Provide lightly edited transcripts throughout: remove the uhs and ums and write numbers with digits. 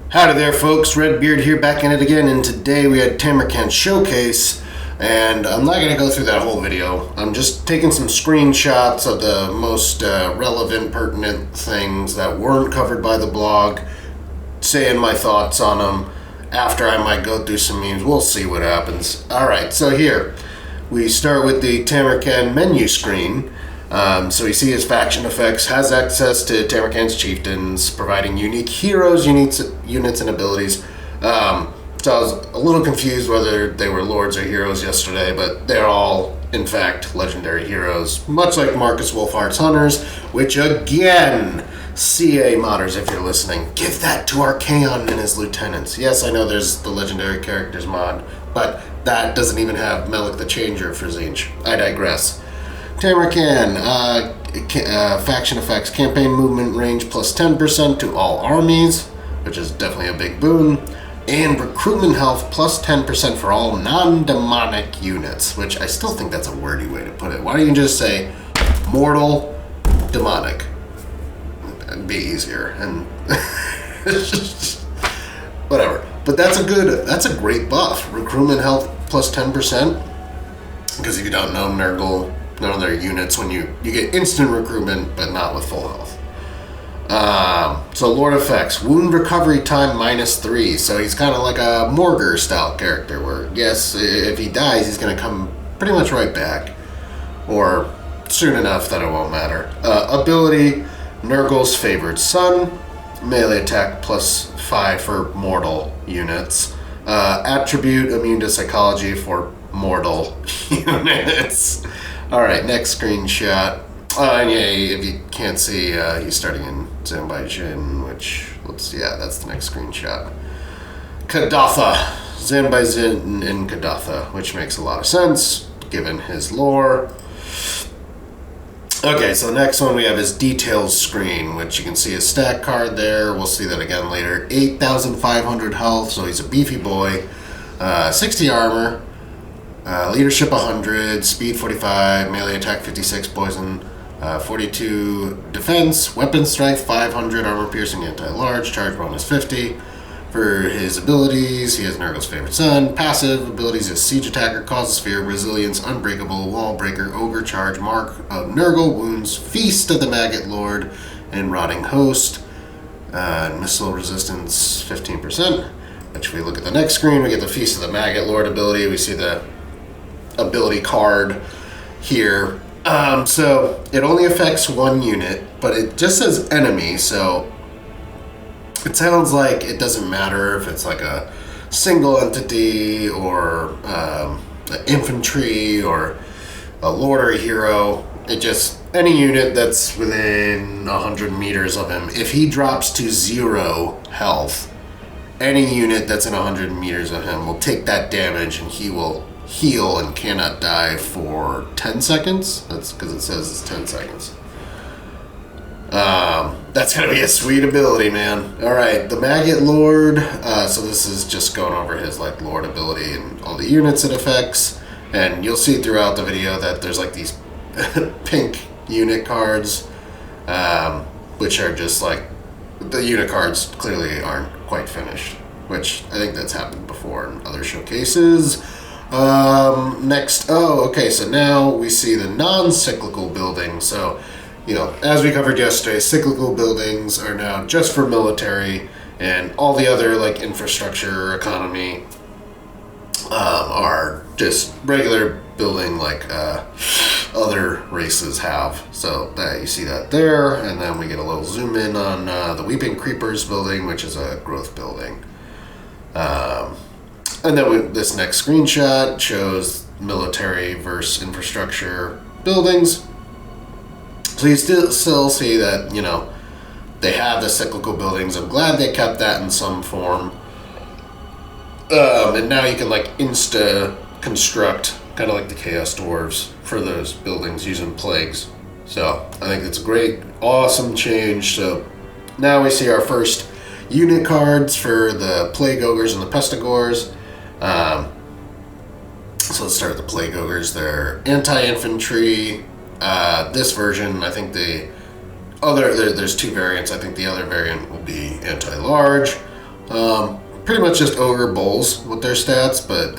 Howdy there, folks. Redbeard here, back in it again, and today we had TAMURKHAN Showcase, and I'm not going to go through that whole video. I'm just taking some screenshots of the most relevant, pertinent things that weren't covered by the blog, saying my thoughts on them. After, I might go through some memes. We'll see what happens. Alright, so here, we start with the TAMURKHAN menu screen. So you see his faction effects, has access to TAMURKHAN's Chieftains, providing unique heroes, units, and abilities. So I was a little confused whether they were lords or heroes yesterday, but they're all, in fact, legendary heroes, much like Marcus Wolfhardt's Hunters, which again, CA modders, if you're listening, give that to Archaon and his lieutenants. Yes, I know there's the legendary characters mod, but that doesn't even have Melik the Changer for Tzeentch. I digress. TAMURKHAN, faction effects, campaign movement range plus 10% to all armies, which is definitely a big boon, and recruitment health plus 10% for all non-demonic units, which I still think that's a wordy way to put it. Why don't you just say mortal, demonic? It'd be easier, and whatever. But that's a great buff. Recruitment health plus 10%, because if you don't know, Nurgle, none of their units, when you get instant recruitment, but not with full health. So Lord effects, wound recovery time -3. So he's kind of like a Morgar style character, where yes, if he dies, he's going to come pretty much right back, or soon enough that it won't matter. Ability, Nurgle's favored son, melee attack +5 for mortal units. Attribute, immune to psychology for mortal units. Alright, next screenshot. And yeah, if you can't see, he's starting in Zanbaijin, which, that's the next screenshot. Kadatha. Zanbaijin in Kadatha, which makes a lot of sense, given his lore. Okay, so the next one we have his details screen, which you can see his stat card there. We'll see that again later. 8,500 health, so he's a beefy boy. 60 armor. Leadership 100, speed 45, melee attack 56, poison 42, defense, weapon strength 500, armor piercing anti-large, charge bonus 50. For his abilities, he has Nurgle's favorite son. Passive abilities is siege attacker, causes fear, resilience, unbreakable, wall breaker, ogre charge, mark of Nurgle, wounds, feast of the maggot lord, and rotting host. Missile resistance 15%. Which if we look at the next screen, we get the feast of the maggot lord ability. We see the ability card here. So it only affects one unit, but it just says enemy, so it sounds like it doesn't matter if it's like a single entity or infantry or a lord or a hero. It just, any unit that's within 100 meters of him, if he drops to 0 health, any unit that's in 100 meters of him will take that damage, and he will heal and cannot die for 10 seconds. That's because it says it's 10 seconds. That's gonna be a sweet ability, man. Alright, the Maggot Lord. So this is just going over his Lord ability and all the units it affects. And you'll see throughout the video that there's these pink unit cards, which are just the unit cards clearly aren't quite finished, which I think that's happened before in other showcases. Next, so now we see the non-cyclical buildings. So, as we covered yesterday, cyclical buildings are now just for military, and all the other infrastructure, economy, are just regular building other races have. So that you see that there, and then we get a little zoom in on the Weeping Creepers building, which is a growth building. And then this next screenshot shows military versus infrastructure buildings. So you still see that, they have the cyclical buildings. I'm glad they kept that in some form. And now you can insta-construct, kind of like the Chaos Dwarves, for those buildings using plagues. So I think it's a great, awesome change. So now we see our first unit cards for the Plag Ogars and the Pestigors. So let's start with the Plag Ogars. They're anti-infantry. This version, I think there's two variants. I think the other variant will be anti-large. Pretty much just Ogre Bulls with their stats, but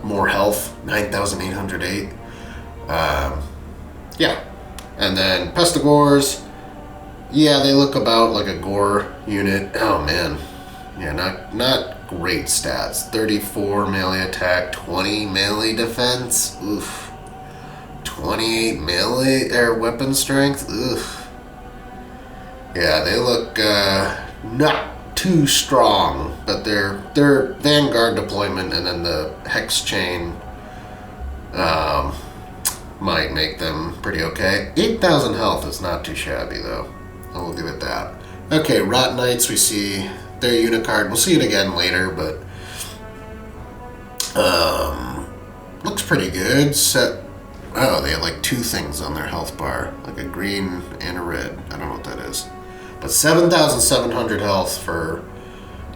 more health, 9,808. Yeah. And then Pestigores, yeah, they look about like a Gore unit. Oh man. Yeah, not great stats. 34 melee attack, 20 melee defense. Oof. 28 melee air weapon strength. Oof. Yeah, they look not too strong, but their Vanguard deployment and then the Hex Chain might make them pretty okay. 8,000 health is not too shabby though. I will give it that. Okay, Rot Knights, we see their unit card. We'll see it again later, but looks pretty good. Oh, they have like two things on their health bar, like a green and a red. I don't know what that is. But 7,700 health for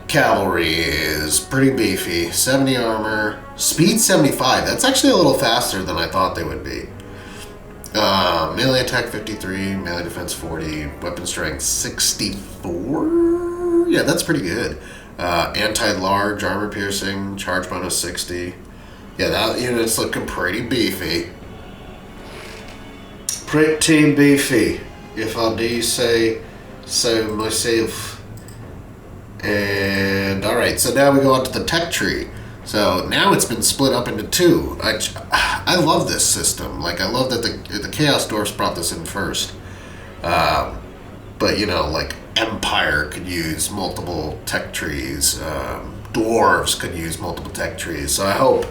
cavalry is pretty beefy. 70 armor, speed 75. That's actually a little faster than I thought they would be. Melee attack 53, melee defense 40, weapon strength 64. Yeah, that's pretty good. Anti-large armor piercing, charge bonus 60. Yeah, that unit's looking pretty beefy. Pretty beefy, if I do say so myself. And alright, so now we go on to the tech tree. So now it's been split up into two. I love this system. Like, I love that the Chaos Dwarfs brought this in first. But, you know, like, Empire could use multiple tech trees. Dwarves could use multiple tech trees. So I hope,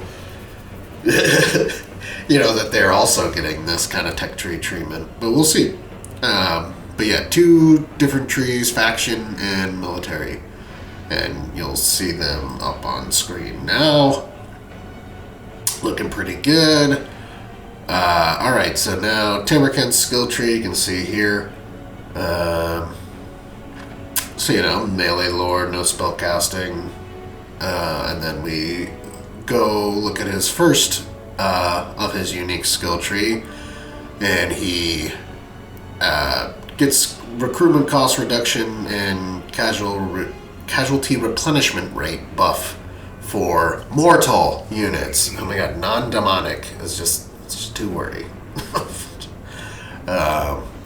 you know, that they're also getting this kind of tech tree treatment. But we'll see. But yeah, two different trees, faction and military. And you'll see them up on screen now. Looking pretty good. Alright, so now TAMURKHAN's skill tree, you can see here. So, you know, melee lord, no spell casting. And then we go look at his first of his unique skill tree. And he gets recruitment cost reduction and casualty replenishment rate buff for mortal units. Oh my god, non-demonic is just too wordy.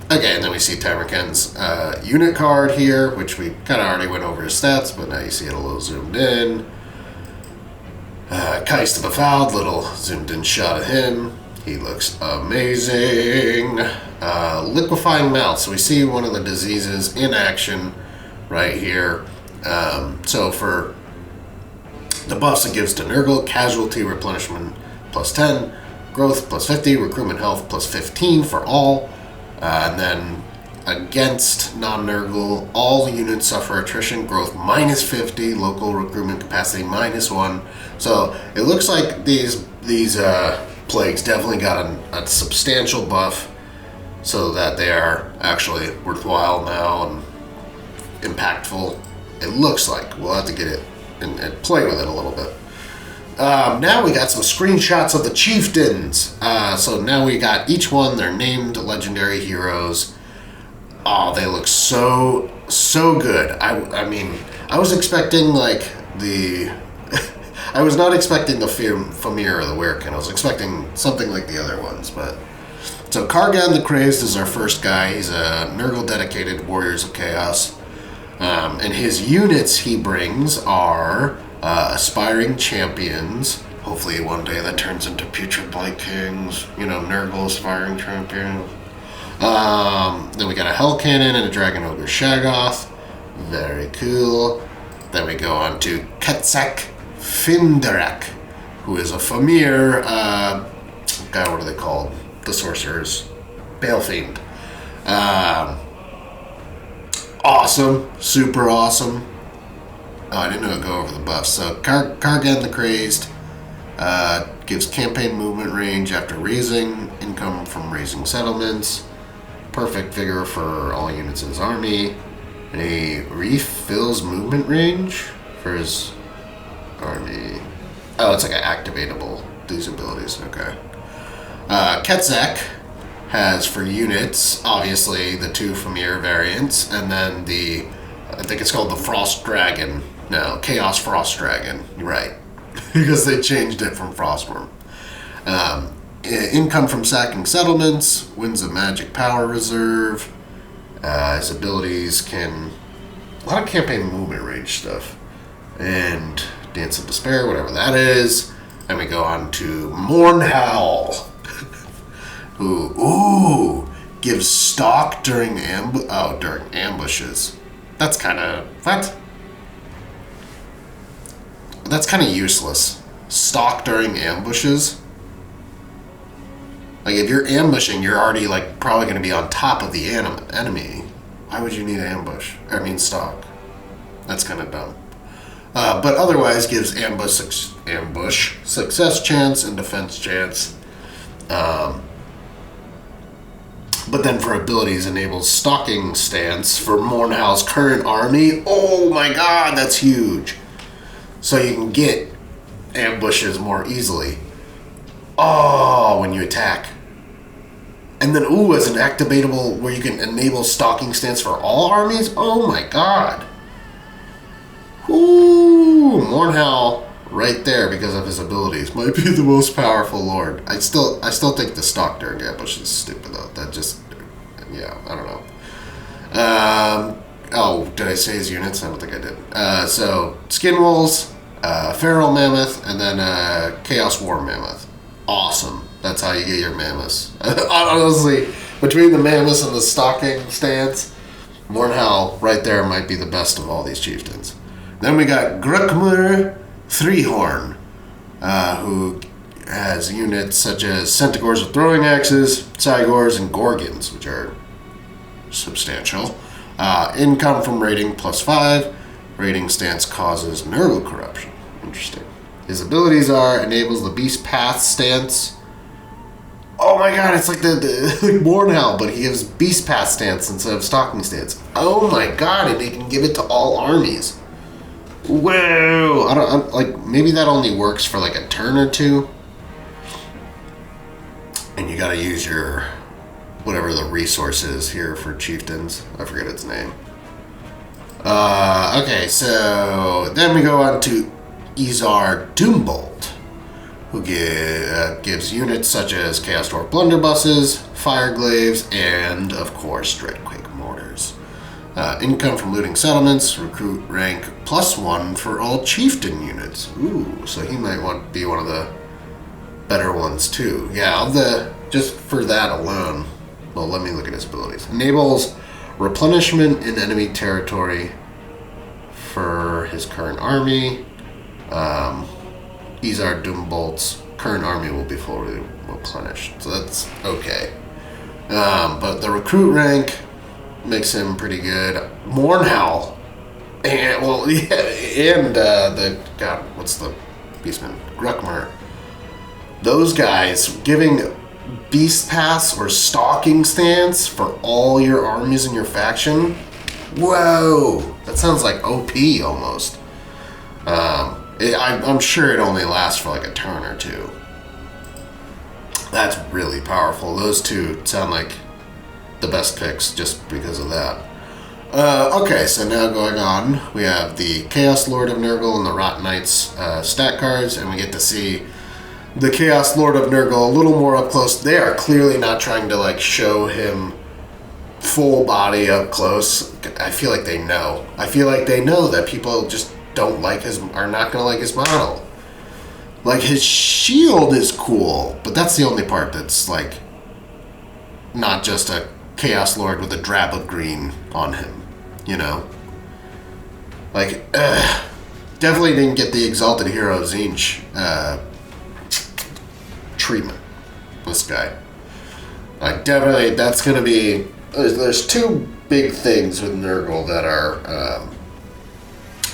Okay, and then we see TAMURKHAN's unit card here, which we kind of already went over his stats, but now you see it a little zoomed in. Kaist the Befouled, little zoomed in shot of him. He looks amazing. Liquefying Mouth, so we see one of the diseases in action right here. So for the buffs it gives to Nurgle, casualty replenishment plus 10, growth plus 50, recruitment health plus 15 for all. And then against non-Nurgle, all units suffer attrition, growth minus 50, local recruitment capacity minus 1. So it looks like these plagues definitely got a substantial buff so that they are actually worthwhile now and impactful. It looks like. We'll have to get it and play with it a little bit. Now we got some screenshots of the Chieftains. So now we got each one, their named legendary heroes. Oh, they look so good. I mean, I was expecting like the... I was not expecting the Famir or the Werkin. I was expecting something like the other ones, but... So Kargan the Crazed is our first guy. He's a Nurgle dedicated Warriors of Chaos. And his units he brings are aspiring champions. Hopefully one day that turns into Putrid Blight Kings. You know, Nurgle aspiring champion. Then we got a Hell Cannon and a Dragon Ogre Shaggoth. Very cool. Then we go on to Ketsak Findarak, who is a Famir. God, what are they called? The Sorcerers. Balefiend. Awesome. Super awesome. Oh, I didn't know it'd go over the buffs. So, Kargan the Crazed gives campaign movement range after raising, income from raising settlements, perfect vigor for all units in his army, and he refills movement range for his army. Oh, it's like an activatable, these abilities. Okay. Ketsak has for units, obviously, the two Famir variants, and then I think it's called the Frost Dragon No, Chaos Frost Dragon. You're right. Because they changed it from Frostworm. Income from sacking settlements, wins a magic power reserve. His abilities can... A lot of campaign movement range stuff. And Dance of Despair, whatever that is. And we go on to Mournhowl. Who, gives stalk during ambushes. That's kind of... What? That's kind of useless. Stalk during ambushes? Like, if you're ambushing, you're already, like, probably going to be on top of the enemy. Why would you need ambush? I mean, stalk. That's kind of dumb. But otherwise gives ambush success chance and defense chance. But then for abilities, enables stalking stance for Mournhowl's current army. Oh my god, that's huge. So you can get ambushes more easily. Oh, when you attack. And then, as an activatable where you can enable stalking stance for all armies? Oh my god. Ooh, Mournhowl right there because of his abilities. Might be the most powerful lord. I still think the stalk during ambush is stupid though. That just, yeah, I don't know. Did I say his units? I don't think I did. So, Skinwolves, Feral Mammoth, and then Chaos War Mammoth. Awesome. That's how you get your mammoths. Honestly, between the mammoths and the stalking stance, Mournhowl right there might be the best of all these chieftains. Then we got Grukmur Threehorn, who has units such as Centaurs with throwing axes, Cygors, and Gorgons, which are substantial. Income from raiding +5. Raiding stance causes Nurgle corruption. Interesting. His abilities are enables the Beast Path stance. Oh my god, it's like the Mournhowl, but he gives Beast Path stance instead of Stalking stance. Oh my god, and he can give it to all armies. Whoa! I'm like, maybe that only works for like a turn or two. And you gotta use your, whatever the resource is here for Chieftains. I forget its name. Okay, so then we go on to Izar Doombolt, who gives units such as Chaos Dwarf Blunderbusses, Fireglaves, and, of course, Dreadquake Mortars. Income from looting settlements, recruit rank +1 for all Chieftain units. Ooh, so he might want to be one of the better ones, too. Yeah, just for that alone. Well, let me look at his abilities. Enables replenishment in enemy territory for his current army. Izar Doombolt's current army will be fully replenished, so that's okay. But the recruit rank makes him pretty good. Mournhowl, and what's the beastman? Grukmur. Those guys giving Beast Pass or Stalking stance for all your armies in your faction. Whoa, that sounds like OP almost. I'm sure it only lasts for like a turn or two. That's really powerful. Those two sound like the best picks just because of that. Okay, so now going on, we have the Chaos Lord of Nurgle and the Rot Knights stat cards, and we get to see the Chaos Lord of Nurgle a little more up close. They are clearly not trying to like show him full body up close. I feel like they know. I feel like they know that people just are not gonna like his model. Like, his shield is cool, but that's the only part that's like not just a Chaos Lord with a drab of green on him, you know? Like, definitely didn't get the Exalted Hero Zinch treatment. This guy. Like, definitely, that's gonna be. There's two big things with Nurgle that are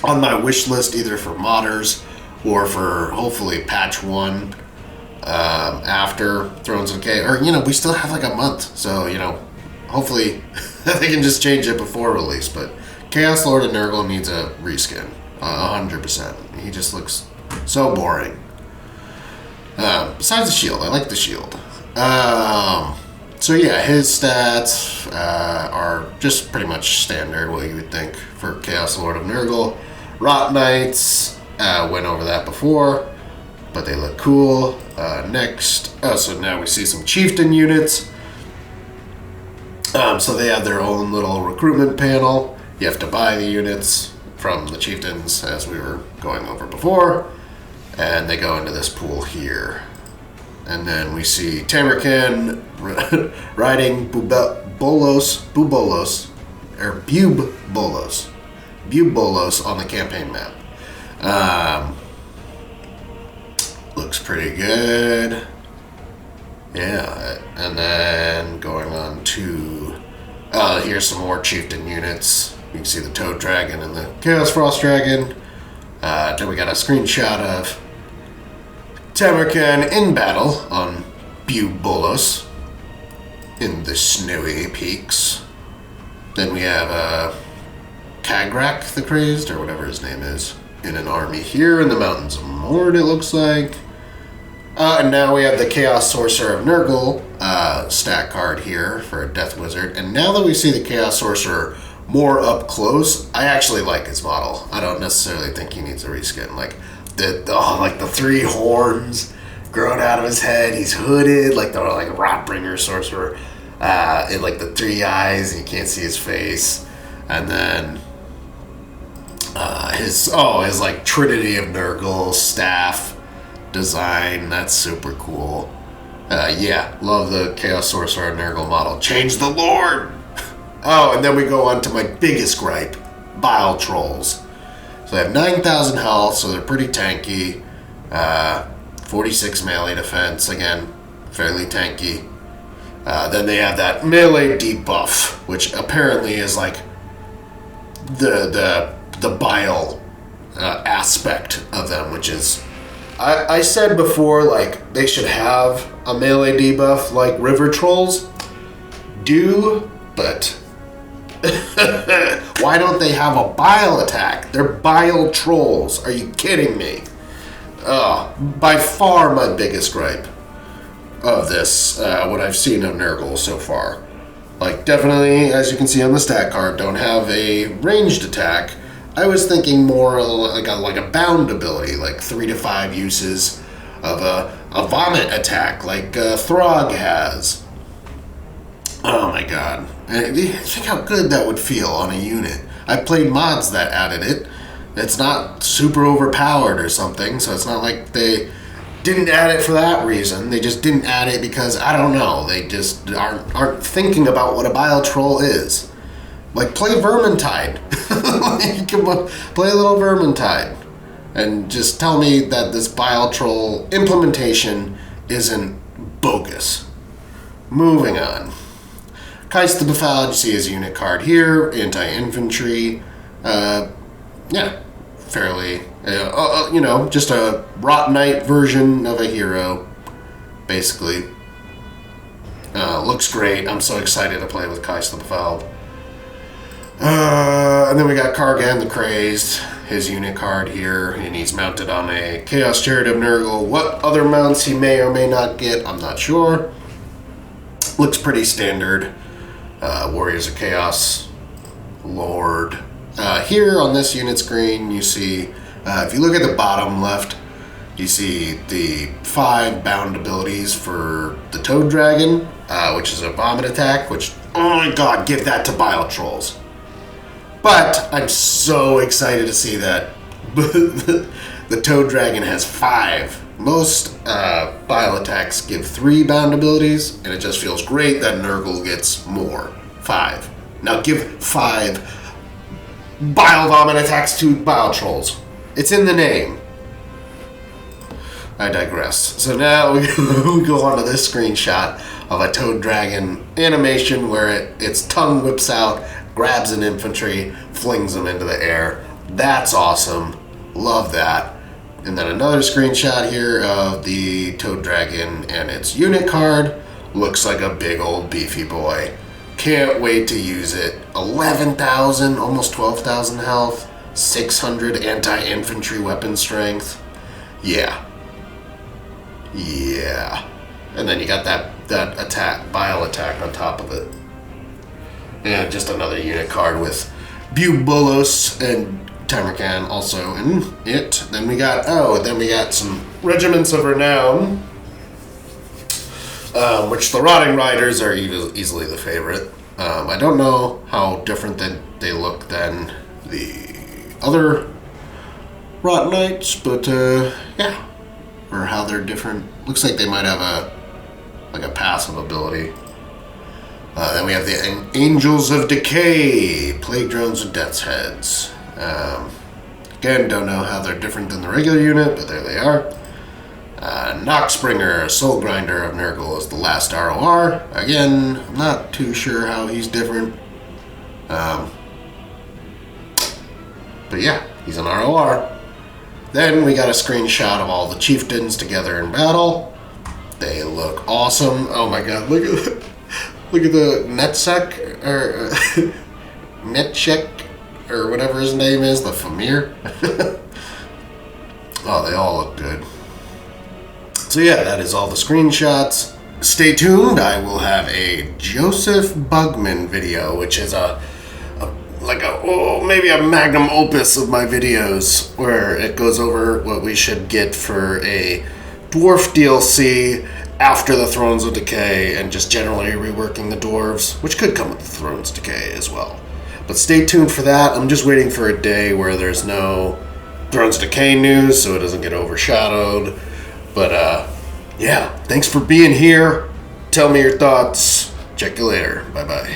on my wish list, either for modders or for hopefully patch 1 after Thrones of Decay. Or, we still have like a month, so, hopefully they can just change it before release. But Chaos Lord of Nurgle needs a reskin, 100%. He just looks so boring. Besides the shield, I like the shield. So yeah, his stats are just pretty much standard, what you would think for Chaos Lord of Nurgle. Rot Knights, went over that before, but they look cool. Next, so now we see some Chieftain units. So they have their own little recruitment panel. You have to buy the units from the Chieftains, as we were going over before, and they go into this pool here. And then we see TAMURKHAN riding Bubolos on the campaign map. Looks pretty good. Yeah, and then going on to here's some more Chieftain units. You can see the Toad Dragon and the Chaos Frost Dragon. Then we got a screenshot of TAMURKHAN in battle on Bubolos in the snowy peaks. Then we have Kagrak the Crazed, or whatever his name is, in an army here in the Mountains of Mord, it looks like. And now we have the Chaos Sorcerer of Nurgle stat card here for a Death Wizard. And now that we see the Chaos Sorcerer more up close, I actually like his model. I don't necessarily think he needs a reskin. Like the 3 horns growing out of his head. He's hooded like the Rotbringer Sorcerer. And like the 3 eyes, and you can't see his face. And then his like Trinity of Nurgle staff design. That's super cool. Yeah, love the Chaos Sorcerer Nurgle model. Change the Lord! Oh, and then we go on to my biggest gripe, Bile Trolls. So they have 9,000 health, so they're pretty tanky. 46 melee defense, again, fairly tanky. Then they have that melee debuff, which apparently is like the bile aspect of them, which is, I said before, like, they should have a melee debuff like River Trolls do, but why don't they have a bile attack? They're bile trolls. Are you kidding me? By far my biggest gripe of this, what I've seen of Nurgle so far. Like, definitely, as you can see on the stat card, don't have a ranged attack. I was thinking more like a bound ability, like 3 to 5 uses of a vomit attack, like Throg has. Oh my god. Think how good that would feel on a unit. I played mods that added it. It's not super overpowered or something, so it's not like they didn't add it for that reason. They just didn't add it because, I don't know, they just aren't thinking about what a bile troll is. Like, play Vermintide. Play a little Vermintide. And just tell me that this bile troll implementation isn't bogus. Moving on. Kais the Befouled, you see his unit card here. Anti-infantry. Yeah, fairly, just a Rot Knight version of a hero, basically. Looks great. I'm so excited to play with Kais the Befouled. And then we got Kargan the Crazed, his unit card here, and he's mounted on a Chaos Chariot of Nurgle. What other mounts he may or may not get, I'm not sure. Looks pretty standard. Warriors of Chaos, Lord. Here on this unit screen, you see, if you look at the bottom left, you see the 5 bound abilities for the Toad Dragon, which is a vomit attack, which, oh my god, give that to Bile Trolls. But I'm so excited to see that the Toad Dragon has 5. Most Bile attacks give 3 bound abilities, and it just feels great that Nurgle gets more. 5. Now give 5 Bile Vomit attacks to Bile Trolls. It's in the name. I digress. So now we go on to this screenshot of a Toad Dragon animation where its tongue whips out, grabs an infantry, flings them into the air. That's awesome. Love that. And then another screenshot here of the Toad Dragon and its unit card. Looks like a big old beefy boy. Can't wait to use it. 11,000, almost 12,000 health, 600 anti-infantry weapon strength. Yeah. Yeah. And then you got that attack, bile attack on top of it. And just another unit card with Bubolos and TAMURKHAN also in it. Then we got some Regiments of Renown, which the Rotting Riders are easily the favorite. I don't know how different they look than the other Rot Knights, but yeah, or how they're different. Looks like they might have a passive ability. Then we have the Angels of Decay, Plague Drones with Death's Heads. Again, don't know how they're different than the regular unit, but there they are. Noxbringer, Soul Grinder of Nurgle is the last ROR. Again, I'm not too sure how he's different. But yeah, he's an ROR. Then we got a screenshot of all the Chieftains together in battle. They look awesome. Oh my god, look at the Netsec, or Netchek, or whatever his name is, the Famir. Oh, they all look good. So yeah, that is all the screenshots. Stay tuned, I will have a Joseph Bugman video, which is maybe a magnum opus of my videos, where it goes over what we should get for a Dwarf DLC after the Thrones of Decay, and just generally reworking the dwarves, which could come with the Thrones Decay as well. But stay tuned for that. I'm just waiting for a day where there's no Thrones Decay news, so it doesn't get overshadowed. But yeah, thanks for being here. Tell me your thoughts. Check you later. Bye-bye.